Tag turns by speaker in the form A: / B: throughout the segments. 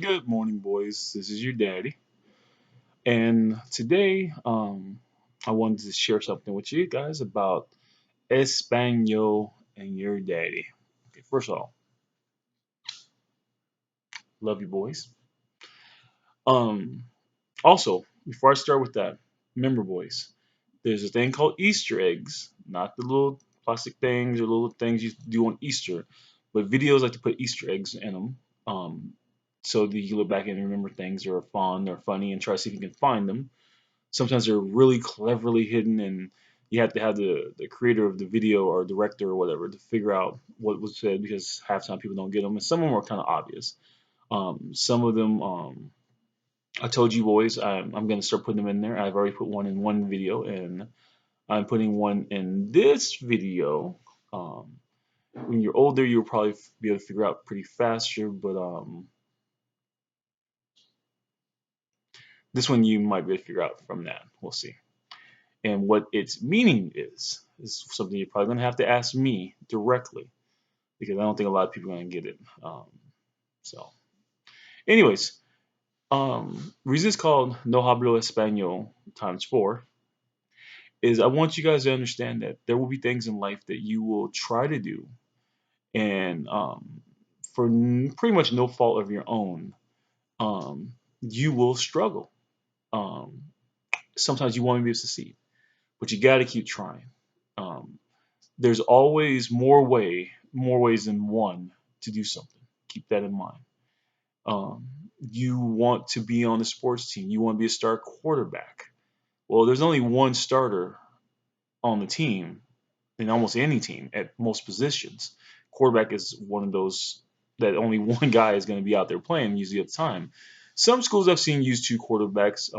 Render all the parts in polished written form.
A: Good morning, boys. This is your daddy, and today, I wanted to share something with you guys about Espanol and your daddy. Okay, first of all, love you, boys. Um, Also, before I start with that, remember, boys, there's a thing called Easter eggs, not the little plastic things or little things you do on Easter, but videos like to put Easter eggs in them. So that you can look back and remember things that are fun or funny and try to see if you can find them. Sometimes they're really cleverly hidden, and you have to have the creator of the video or director or whatever to figure out what was said because half the time people don't get them, and some of them are kind of obvious. Some of them, I told you boys, I'm going to start putting them in there. I've already put one in one video, and I'm putting one in this video. Um, when you're older, you'll probably be able to figure out pretty faster, but this one you might be able to figure out from that. We'll see. And what its meaning is something you're probably going to have to ask me directly because I don't think a lot of people are going to get it. So, anyways, reason it's called No Hablo Español times four is I want you guys to understand that there will be things in life that you will try to do, and for pretty much no fault of your own, you will struggle. Um, Sometimes you won't be able to succeed, but you got to keep trying. Um, there's always more ways than one to do something. Keep that in mind. You want to be on the sports team. You want to be a star quarterback. Well, there's only one starter on the team in almost any team at most positions. Quarterback is one of those that only one guy is going to be out there playing usually at the time. Some schools I've seen use two quarterbacks.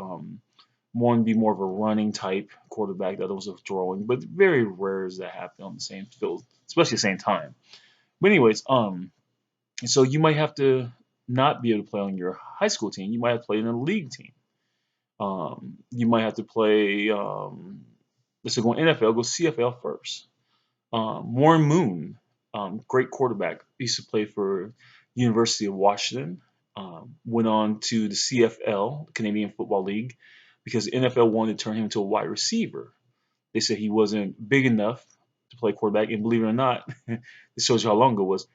A: One be more of a running type quarterback, the other was a throwing, but very rare does that happen on the same field, especially at the same time. But anyways, so you might have to not be able to play on your high school team. You might have to play in a league team. You might have to play. Let's go NFL, go CFL first. Warren Moon, great quarterback, used to play for University of Washington. Went on to the CFL, Canadian Football League, because the NFL wanted to turn him into a wide receiver. They said he wasn't big enough to play quarterback, and believe it or not, this shows you how long ago it was.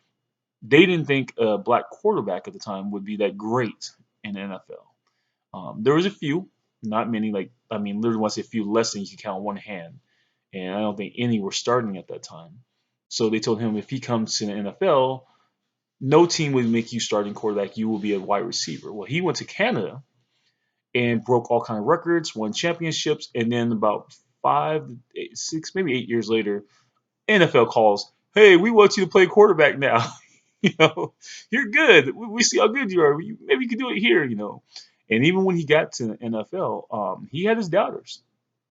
A: They didn't think a black quarterback at the time would be that great in the NFL. There was a few, not many. Like I mean, literally, when I say a few, less than you can count on one hand, and I don't think any were starting at that time. So they told him if he comes to the NFL, no team would make you starting quarterback. You will be a wide receiver. Well, he went to Canada and broke all kind of records, won championships, and then about 5, 6, maybe 8 years later, NFL calls, "Hey, we want you to play quarterback now. you know, you're good. We see how good you are. Maybe you can do it here. And even when he got to the NFL, he had his doubters.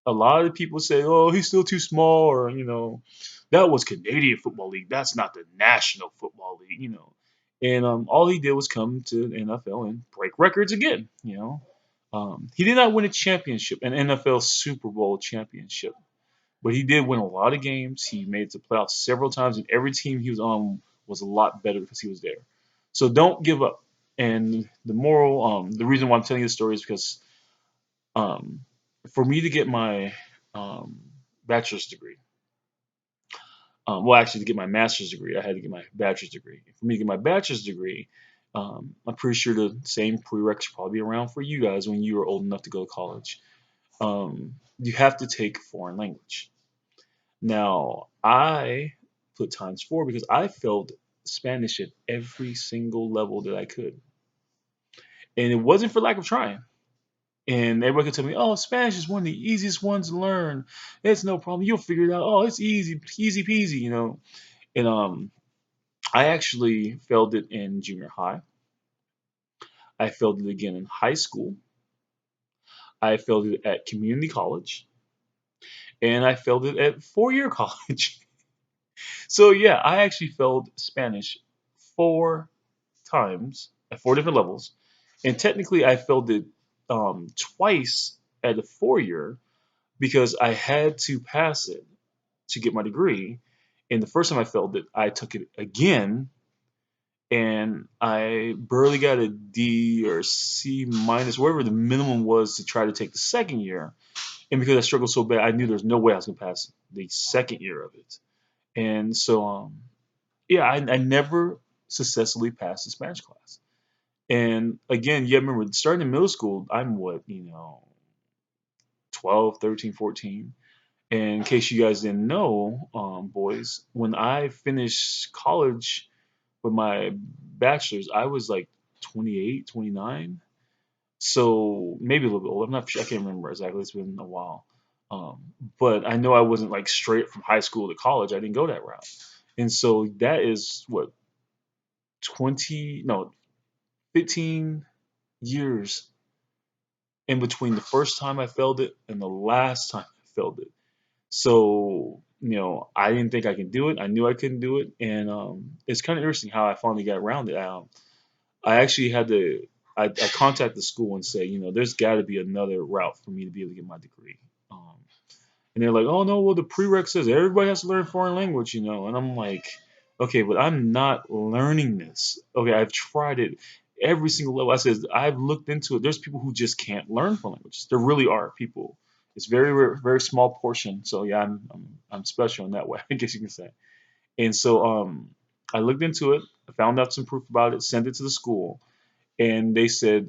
A: A lot of people say, "Oh, he's still too small," or that was Canadian Football League. That's not the National Football League. And all he did was come to the NFL and break records again. He did not win a championship, an NFL Super Bowl championship, but he did win a lot of games. He made it to playoffs several times, and every team he was on was a lot better because he was there. So don't give up. And the reason why I'm telling you the story is because um, for me to get my um, bachelor's degree, well, actually, to get my master's degree, I had to get my bachelor's degree. For me to get my bachelor's degree, I'm pretty sure the same prereqs probably around for you guys when you were old enough to go to college. You have to take foreign language. Now, I put times four because I failed Spanish at every single level that I could. And it wasn't for lack of trying. And everybody could tell me, "Oh, Spanish is one of the easiest ones to learn. It's no problem. You'll figure it out. Oh, it's easy, easy peasy." And I actually failed it in junior high. I failed it again in high school. I failed it at community college, and I failed it at four-year college. So yeah, I actually failed Spanish 4 times at 4 different levels, and technically I failed it twice at the 4 year because I had to pass it to get my degree. And the first time I failed it, I took it again and I barely got a D or C minus, whatever the minimum was to try to take the second year. And because I struggled so bad, I knew there's no way I was gonna pass the second year of it. And so, yeah, I never successfully passed the Spanish class. And again, yeah, remember starting in middle school, I'm what, 12, 13, 14. And in case you guys didn't know, boys, when I finished college with my bachelor's, I was like 28, 29. So maybe a little bit older. I'm not sure. I can't remember exactly. It's been a while. But I know I wasn't like straight from high school to college. I didn't go that route. And so that is what, 20, no, 15 years in between the first time I failed it and the last time I failed it. So, I didn't think I could do it. I knew I couldn't do it. And it's kind of interesting how I finally got around it. I actually had to, I contacted the school and say, there's got to be another route for me to be able to get my degree. Um, and they're like, oh no, well the prereq says everybody has to learn foreign language. And I'm like, okay, but I'm not learning this. Okay, I've tried it every single level. I said I've looked into it. There's people who just can't learn foreign languages. There really are people. It's very very small portion. So yeah, I'm special in that way, I guess you can say. And so I looked into it. I found out some proof about it. Sent it to the school, and they said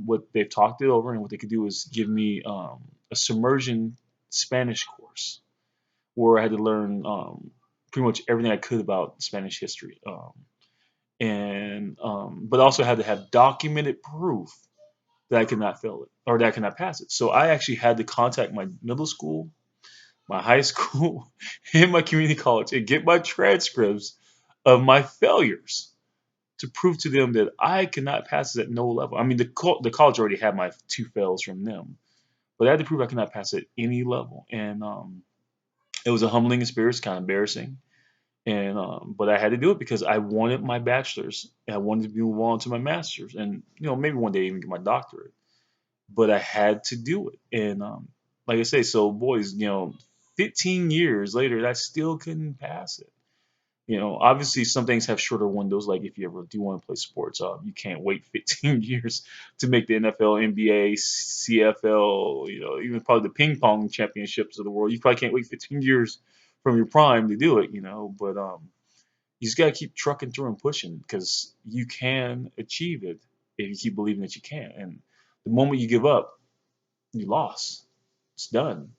A: what they've talked it over, and what they could do is give me a submersion Spanish course where I had to learn pretty much everything I could about Spanish history, and but also had to have documented proof that I could not fail it or that I could not pass it. So I actually had to contact my middle school, my high school, and my community college and get my transcripts of my failures to prove to them that I could not pass it at no level. I mean, the college already had my two fails from them, but I had to prove I could not pass at any level. And it was a humbling experience, kind of embarrassing. And but I had to do it because I wanted my bachelor's and I wanted to move on to my master's, and maybe one day even get my doctorate. But I had to do it, and like I say, so boys, 15 years later, I still couldn't pass it. Obviously some things have shorter windows. Like if you ever do want to play sports, you can't wait 15 years to make the NFL, NBA, CFL, even probably the ping pong championships of the world. You probably can't wait 15 years from your prime to do it. But you just got to keep trucking through and pushing because you can achieve it if you keep believing that you can. And the moment you give up, you lost. It's done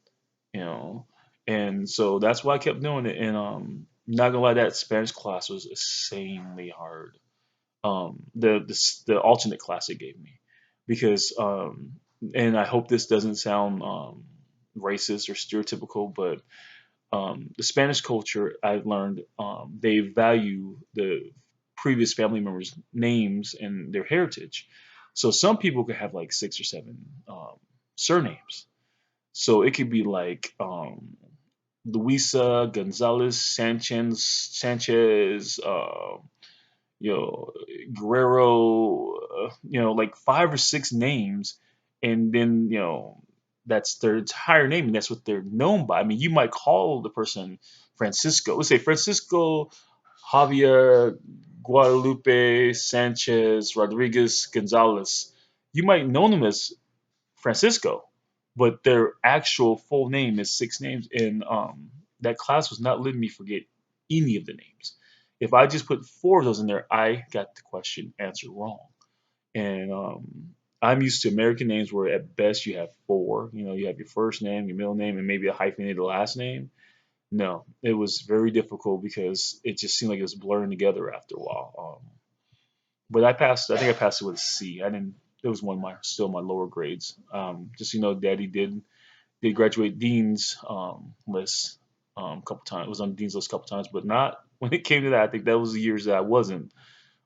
A: you know. And so that's why I kept doing it. And not gonna lie, that Spanish class was insanely hard. The alternate class it gave me, because and I hope this doesn't sound racist or stereotypical, but the Spanish culture I've learned they value the previous family members' names and their heritage. So some people could have like six or seven surnames. So it could be like Luisa, Gonzalez, Sanchez, you know, Guerrero, like five or six names, and then that's their entire name, and that's what they're known by. I mean, you might call the person Francisco. Let's say Francisco Javier Guadalupe Sanchez Rodriguez Gonzalez. You might know them as Francisco, but their actual full name is six names, and that class was not letting me forget any of the names. If I just put four of those in there, I got the question answered wrong. And I'm used to American names where at best you have four. You have your first name, your middle name, and maybe a hyphenated last name. No, it was very difficult because it just seemed like it was blurring together after a while. But I passed. I think I passed it with a C. I didn't. It was one of my still my lower grades. Just Daddy did graduate dean's list a couple times. It was on dean's list a couple times, but not when it came to that. I think that was the years that I wasn't,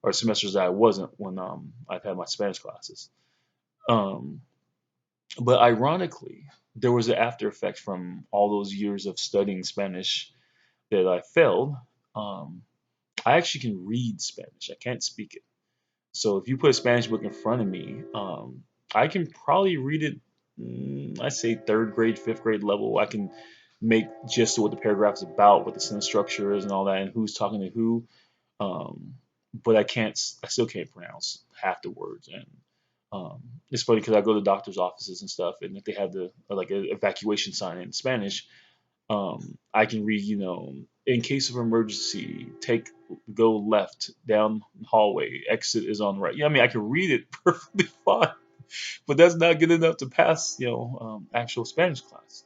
A: or semesters that I wasn't when I've had my Spanish classes. Um, but ironically, there was an after effect from all those years of studying Spanish that I failed. Um, I actually can read Spanish. I can't speak it. So if you put a Spanish book in front of me, I can probably read it. I say third grade, fifth grade level. I can make gist of what the paragraph is about, what the sentence structure is, and all that, and who's talking to who. Um, but I still can't pronounce half the words. And it's funny because I go to doctors' offices and stuff, and if they have the like a evacuation sign in Spanish, I can read, in case of emergency, go left down hallway, exit is on the right. Yeah, I mean, I can read it perfectly fine, but that's not good enough to pass, actual Spanish class.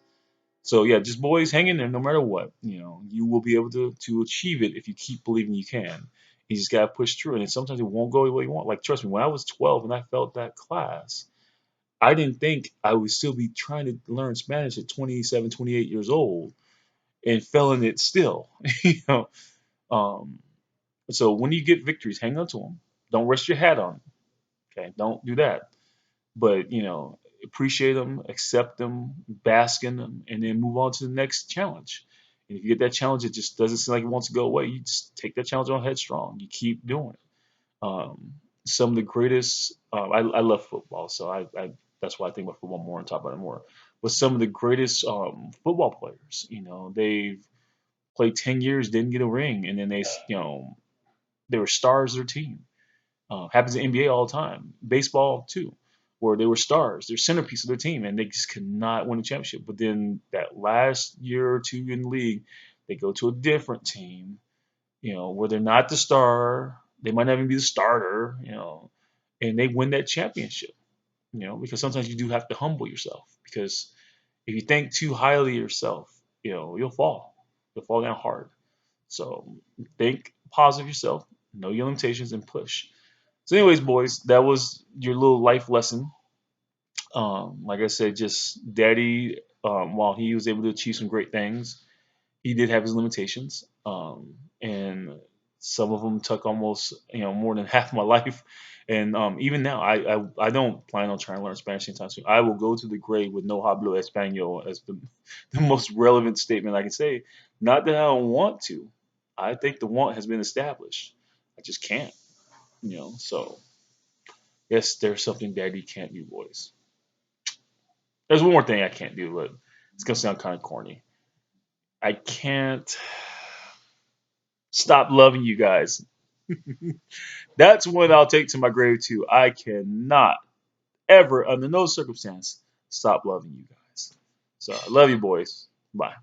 A: So yeah, just boys, hang in there no matter what. You will be able to achieve it if you keep believing you can. You just gotta push through, and sometimes it won't go the way you want. Like trust me, when I was 12 and I felt that class, I didn't think I would still be trying to learn Spanish at 27, 28 years old and fell in it still. you know, um, so when you get victories, hang on to them. Don't rest your hat on them. Okay, don't do that. But appreciate them, accept them, bask in them, and then move on to the next challenge. And if you get that challenge, it just doesn't seem like it wants to go away. You just take that challenge on headstrong. You keep doing it. Um, some of the greatest. I love football, so that's why I think about football more and talk about it more. But some of the greatest football players, they've played 10 years, didn't get a ring, and then they were stars of their team. Happens in NBA all the time, baseball too, where they were stars, they're centerpiece of their team, and they just could not win a championship. But then that last year or two in the league, they go to a different team, where they're not the star, they might not even be the starter, and they win that championship. Because sometimes you do have to humble yourself because if you think too highly of yourself, you'll fall down hard. So think positive yourself, know your limitations, and push. So, anyways, boys, that was your little life lesson. Like I said, just daddy, while he was able to achieve some great things, he did have his limitations. And some of them took almost, more than half my life. And even now, I don't plan on trying to learn Spanish anytime soon. I will go to the grave with no hablo español as the most relevant statement I can say. Not that I don't want to. I think the want has been established. I just can't, So yes, there's something daddy can't do, boys. There's one more thing I can't do, but it's gonna sound kind of corny. I can't stop loving you guys. That's one I'll take to my grave too. I cannot ever, under no circumstance, stop loving you guys. So I love you, boys. Bye.